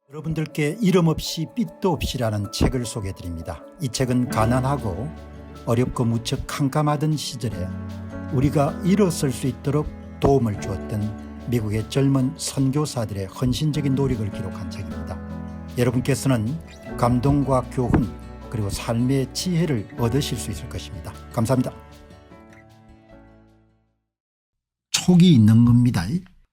여러분들께 이름 없이 빛도 없이라는 책을 소개해드립니다. 이 책은 가난하고 어렵고 무척 캄캄하던 시절에 우리가 일어설 수 있도록 도움을 주었던 미국의 젊은 선교사들의 헌신적인 노력을 기록한 책입니다. 여러분께서는 감동과 교훈 그리고 삶의 지혜를 얻으실 수 있을 것입니다. 감사합니다. 촉이 있는 겁니다.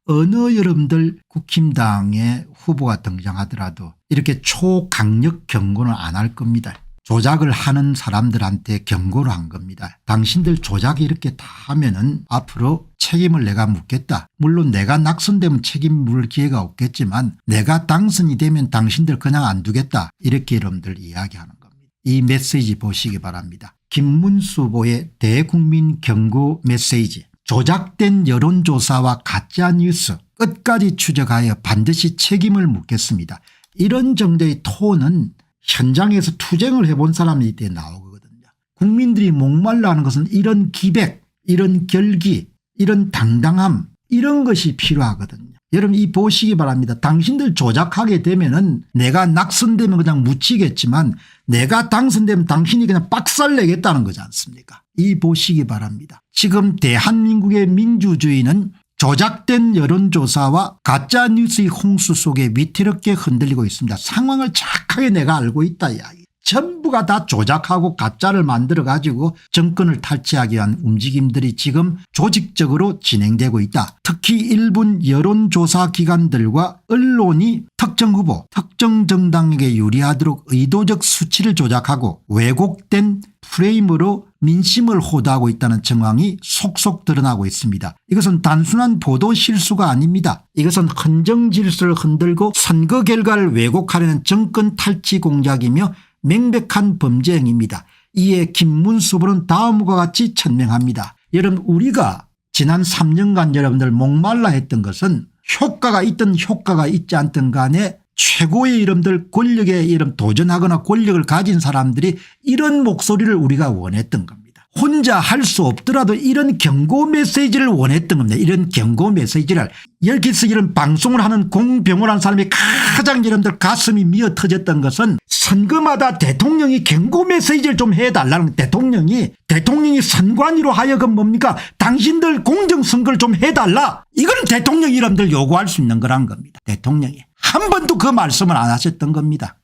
어느 여러분들 국힘당의 후보가 등장하더라도 이렇게 초강력 경고는 안 할 겁니다. 조작을 하는 사람들한테 경고를 한 겁니다. 당신들 조작이 이렇게 다 하면은 앞으로 책임을 내가 묻겠다. 물론 내가 낙선되면 책임 물을 기회가 없겠지만 내가 당선이 되면 당신들 그냥 안 두겠다. 이렇게 여러분들 이야기하는 겁니다. 이 메시지 보시기 바랍니다. 김문수 후보의 대국민 경고 메시지. 조작된 여론조사와 가짜뉴스 끝까지 추적하여 반드시 책임을 묻겠습니다. 이런 정도의 톤은 현장에서 투쟁을 해본 사람이 이때 나오거든요. 국민들이 목말라 하는 것은 이런 기백, 이런 결기, 이런 당당함 이런 것이 필요하거든요. 여러분 이 보시기 바랍니다. 당신들 조작하게 되면은 내가 낙선되면 그냥 묻히겠지만 내가 당선되면 당신이 그냥 빡살내겠다는 거지 않습니까? 이 보시기 바랍니다. 지금 대한민국의 민주주의는 조작된 여론조사와 가짜뉴스의 홍수 속에 위태롭게 흔들리고 있습니다. 상황을 정확하게 내가 알고 있다 이야기. 전부가 다 조작하고 가짜를 만들어 가지고 정권을 탈취하기 위한 움직임들이 지금 조직적으로 진행되고 있다. 특히 일본 여론조사 기관들과 언론이 특정 후보 특정 정당에게 유리하도록 의도적 수치를 조작하고 왜곡된 프레임으로 민심을 호도하고 있다는 정황이 속속 드러나고 있습니다. 이것은 단순한 보도 실수가 아닙니다. 이것은 헌정 질서를 흔들고 선거 결과를 왜곡하려는 정권 탈취 공작이며 명백한 범죄 행위입니다. 이에 김문수 후보는 다음과 같이 천명합니다. 여러분 우리가 지난 3년간 여러분들 목말라 했던 것은 효과가 있든 효과가 있지 않든 간에 최고의 이름들 권력에 이름 도전하거나 권력을 가진 사람들이 이런 목소리를 우리가 원했던 겁니다. 혼자 할 수 없더라도 이런 경고 메시지를 원했던 겁니다. 이런 경고 메시지를 여기서 이런 방송을 하는 공병호를 한 사람이 가장 여러분들 가슴이 미어 터졌던 것은 선거마다 대통령이 경고 메시지를 좀 해달라는 대통령이 선관위로 하여금 뭡니까 당신들 공정선거를 좀 해달라. 이건 대통령이 여러분들 요구할 수 있는 거란 겁니다. 대통령이 한 번도 그 말씀을 안 하셨던 겁니다.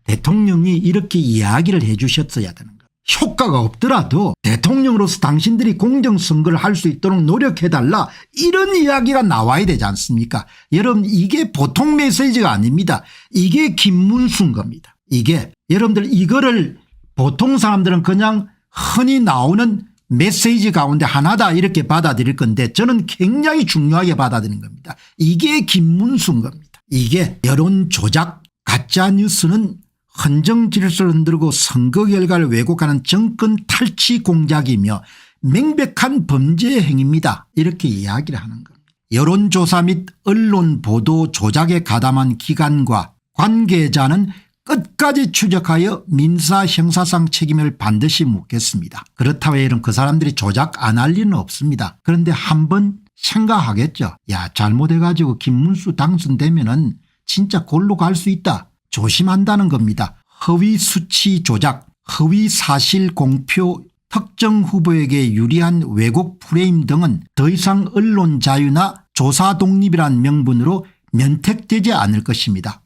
대통령이 이렇게 이야기를 해 주셨어야 되는 거예요. 효과가 없더라도 대통령으로서 당신들이 공정선거를 할 수 있도록 노력해달라 이런 이야기가 나와야 되지 않습니까? 여러분 이게 보통 메시지가 아닙니다. 이게 김문수인 겁니다. 이게 여러분들 이거를 보통 사람들은 그냥 흔히 나오는 메시지 가운데 하나다 이렇게 받아들일 건데 저는 굉장히 중요하게 받아들이는 겁니다. 이게 김문수인 겁니다. 이게 여론 조작 가짜뉴스는 헌정 질서를 흔들고 선거 결과를 왜곡하는 정권 탈취 공작이며 명백한 범죄 행위입니다. 이렇게 이야기를 하는 겁니다. 여론조사 및 언론 보도 조작에 가담한 기관과 관계자는 끝까지 추적하여 민사 형사상 책임을 반드시 묻겠습니다. 그렇다고 해서 그 사람들이 조작 안 할 리는 없습니다. 그런데 한번 생각하겠죠. 야 잘못해 가지고 김문수 당선되면은 진짜 골로 갈 수 있다. 조심한다는 겁니다. 허위 수치 조작, 허위 사실 공표, 특정 후보에게 유리한 왜곡 프레임 등은 더 이상 언론 자유나 조사 독립이란 명분으로 면택되지 않을 것입니다.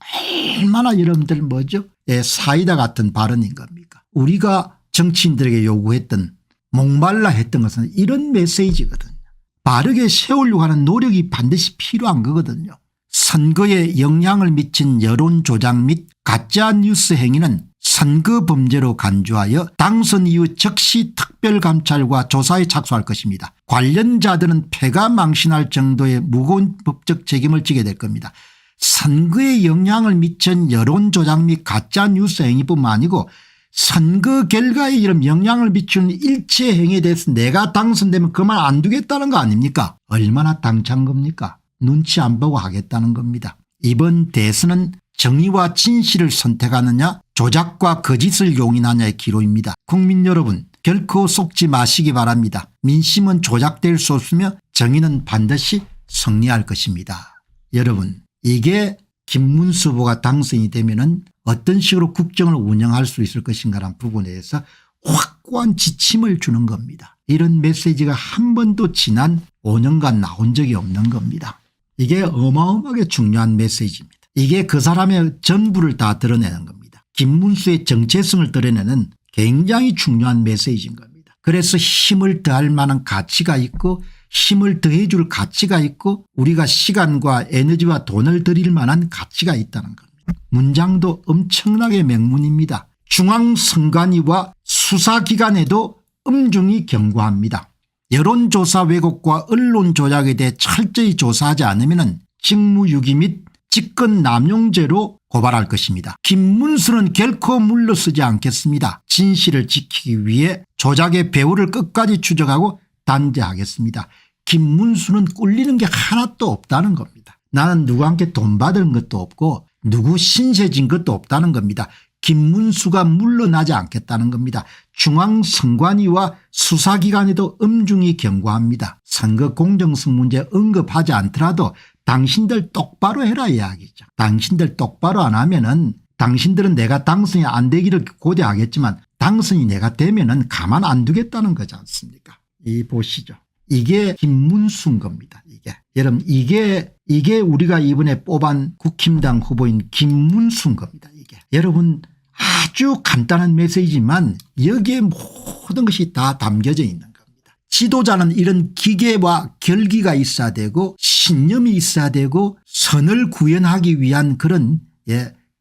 얼마나 여러분들 뭐죠? 사이다 같은 발언인 겁니까? 우리가 정치인들에게 요구했던 목말라 했던 것은 이런 메시지거든요. 바르게 세우려고 하는 노력이 반드시 필요한 거거든요. 선거에 영향을 미친 여론 조작 및 가짜뉴스 행위는 선거 범죄로 간주하여 당선 이후 즉시 특별감찰과 조사에 착수할 것입니다. 관련자들은 패가 망신할 정도의 무거운 법적 책임을 지게 될 겁니다. 선거에 영향을 미친 여론 조작 및 가짜뉴스 행위뿐만 아니고 선거 결과에 이런 영향을 미치는 일체 행위에 대해서 내가 당선되면 그만 안 두겠다는 거 아닙니까? 얼마나 당찬 겁니까? 눈치 안 보고 하겠다는 겁니다. 이번 대선은 정의와 진실을 선택하느냐 조작과 거짓을 용인하냐의 기로입니다. 국민 여러분 결코 속지 마시기 바랍니다. 민심은 조작될 수 없으며 정의는 반드시 승리할 것입니다. 여러분 이게 김문수 후보가 당선이 되면은 어떤 식으로 국정을 운영할 수 있을 것인가라는 부분에 대해서 확고한 지침을 주는 겁니다. 이런 메시지가 한 번도 지난 5년간 나온 적이 없는 겁니다. 이게 어마어마하게 중요한 메시지입니다. 이게 그 사람의 전부를 다 드러내는 겁니다. 김문수의 정체성을 드러내는 굉장히 중요한 메시지인 겁니다. 그래서 힘을 더할 만한 가치가 있고 힘을 더해 줄 가치가 있고 우리가 시간과 에너지와 돈을 들일 만한 가치가 있다는 겁니다. 문장도 엄청나게 맹문입니다. 중앙선관위와 수사기관에도 엄중히 경고합니다. 여론조사 왜곡과 언론 조작에 대해 철저히 조사하지 않으면 직무유기 및 직권남용죄로 고발할 것입니다. 김문수는 결코 물러서지 않겠습니다. 진실을 지키기 위해 조작의 배후를 끝까지 추적하고 단죄하겠습니다. 김문수는 꿀리는 게 하나도 없다는 겁니다. 나는 누구한테 돈 받은 것도 없고 누구 신세진 것도 없다는 겁니다. 김문수가 물러나지 않겠다는 겁니다. 중앙선관위와 수사기관에도 엄중히 경고합니다. 선거 공정성 문제 언급하지 않더라도 당신들 똑바로 해라 이야기죠. 당신들 똑바로 안 하면은 당신들은 내가 당선이 안 되기를 고대하겠지만 당선이 내가 되면은 가만 안 두겠다는 거지 않습니까? 이 보시죠. 이게 김문수인 겁니다. 이게 여러분 이게 우리가 이번에 뽑은 국힘당 후보인 김문수인 겁니다. 이게 여러분 아주 간단한 메시지지만 여기에 모든 것이 다 담겨져 있는 겁니다. 지도자는 이런 기계와 결기가 있어야 되고 신념이 있어야 되고 선을 구현하기 위한 그런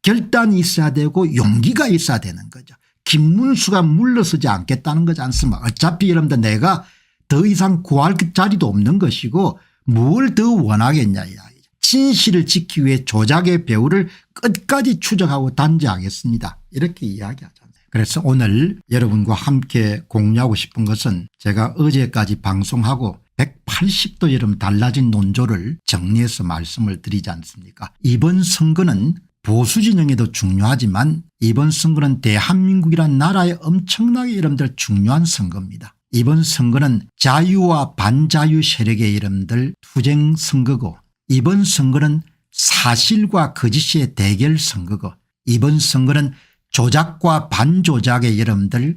결단이 있어야 되고 용기가 있어야 되는 거죠. 김문수가 물러서지 않겠다는 거지 않습니까? 어차피 여러분들 내가 더 이상 구할 자리도 없는 것이고 뭘 더 원하겠냐 이야기죠. 진실을 지키기 위해 조작의 배후를 끝까지 추적하고 단죄하겠습니다. 이렇게 이야기하잖아요. 그래서 오늘 여러분과 함께 공유하고 싶은 것은 제가 어제까지 방송하고 180도 여러분 달라진 논조를 정리해서 말씀을 드리지 않습니까? 이번 선거는 보수 진영에도 중요하지만 이번 선거는 대한민국이라는 나라에 엄청나게 여러분들 중요한 선거입니다. 이번 선거는 자유와 반자유 세력의 여러분들 투쟁 선거고 이번 선거는 사실과 거짓의 대결 선거고 이번 선거는 조작과 반조작의 여러분들의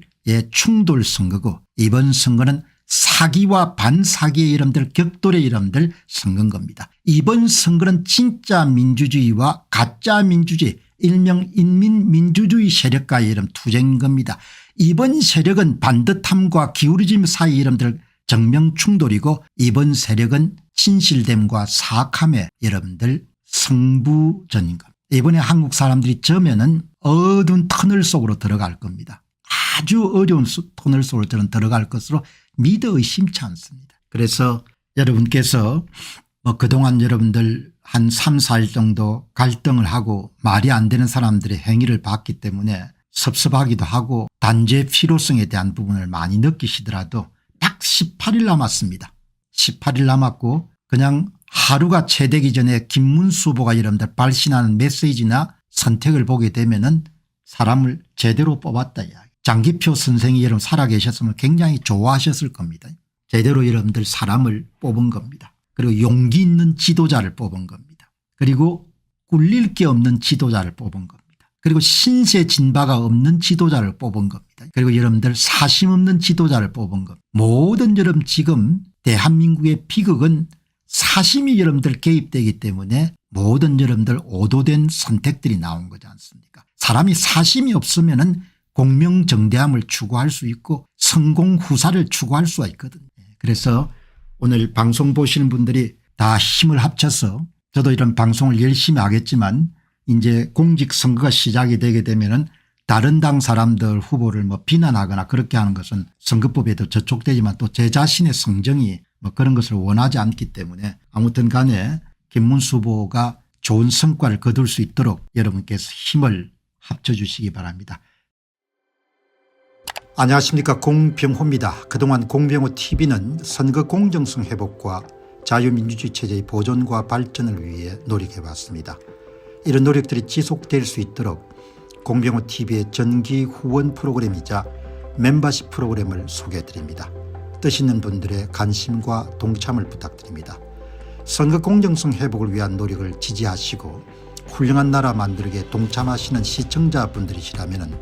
충돌 선거고 이번 선거는 사기와 반사기의 여러분들 격돌의 여러분들 선거인 겁니다. 이번 선거는 진짜 민주주의와 가짜 민주주의 일명 인민민주주의 세력과의 여러분 투쟁인 겁니다. 이번 세력은 반듯함과 기울어짐 사이 여러분들 정면 충돌이고 이번 세력은 진실됨과 사악함의 여러분들 승부전인 겁니다. 이번에 한국 사람들이 저면은 어두운 터널 속으로 들어갈 겁니다. 아주 어려운 터널 속으로 저는 들어갈 것으로 믿어 의심치 않습니다. 그래서 여러분께서 그동안 여러분들 한 3, 4일 정도 갈등을 하고 말이 안 되는 사람들의 행위를 봤기 때문에 섭섭하기도 하고 단죄 필요성에 대한 부분을 많이 느끼시더라도 딱 18일 남았습니다. 18일 남았고 그냥 하루가 채 되기 전에 김문수 후보가 여러분들 발신하는 메시지나 선택을 보게 되면은 사람을 제대로 뽑았다 이야기. 장기표 선생이 여러분 살아계셨으면 굉장히 좋아하셨을 겁니다. 제대로 여러분들 사람을 뽑은 겁니다. 그리고 용기 있는 지도자를 뽑은 겁니다. 그리고 꿀릴 게 없는 지도자를 뽑은 겁니다. 그리고 신세 진바가 없는 지도자를 뽑은 겁니다. 그리고 여러분들 사심 없는 지도자를 뽑은 겁니다. 모든 여러분 지금 대한민국의 비극은 사심이 여러분들 개입되기 때문에 모든 여러분들 오도된 선택들이 나온 거지 않습니까? 사람이 사심이 없으면은 공명정대함을 추구할 수 있고 성공 후사를 추구할 수가 있거든요. 그래서 오늘 방송 보시는 분들이 다 힘을 합쳐서 저도 이런 방송을 열심히 하겠지만 이제 공직선거가 시작이 되게 되면은 다른 당 사람들 후보를 비난하거나 그렇게 하는 것은 선거법에도 저촉되지만 또 제 자신의 성정이 그런 것을 원하지 않기 때문에 아무튼 간에 김문수 후보가 좋은 성과를 거둘 수 있도록 여러분께서 힘을 합쳐주시기 바랍니다. 안녕하십니까, 공병호입니다. 그동안 공병호TV는 선거 공정성 회복과 자유민주주의 체제의 보존과 발전을 위해 노력해왔습니다. 이런 노력들이 지속될 수 있도록 공병호TV의 정기 후원 프로그램이자 멤버십 프로그램을 소개해드립니다. 뜻 있는 분들의 관심과 동참을 부탁드립니다. 선거 공정성 회복을 위한 노력을 지지하시고 훌륭한 나라 만들기에 동참하시는 시청자분들이시라면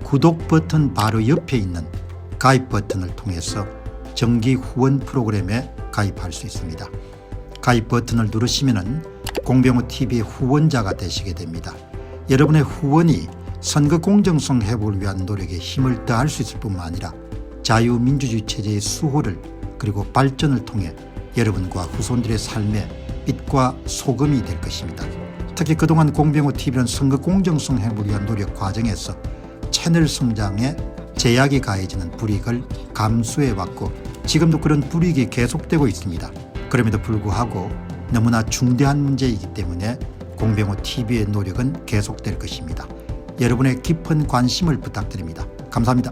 구독 버튼 바로 옆에 있는 가입 버튼을 통해서 정기 후원 프로그램에 가입할 수 있습니다. 가입 버튼을 누르시면 공병호TV의 후원자가 되시게 됩니다. 여러분의 후원이 선거 공정성 회복을 위한 노력에 힘을 더할 수 있을 뿐만 아니라 자유민주주의 체제의 수호를 그리고 발전을 통해 여러분과 후손들의 삶에 빛과 소금이 될 것입니다. 특히 그동안 공병호TV는 선거 공정성 회복을 위한 노력 과정에서 채널 성장에 제약이 가해지는 불이익을 감수해왔고 지금도 그런 불이익이 계속되고 있습니다. 그럼에도 불구하고 너무나 중대한 문제이기 때문에 공병호TV의 노력은 계속될 것입니다. 여러분의 깊은 관심을 부탁드립니다. 감사합니다.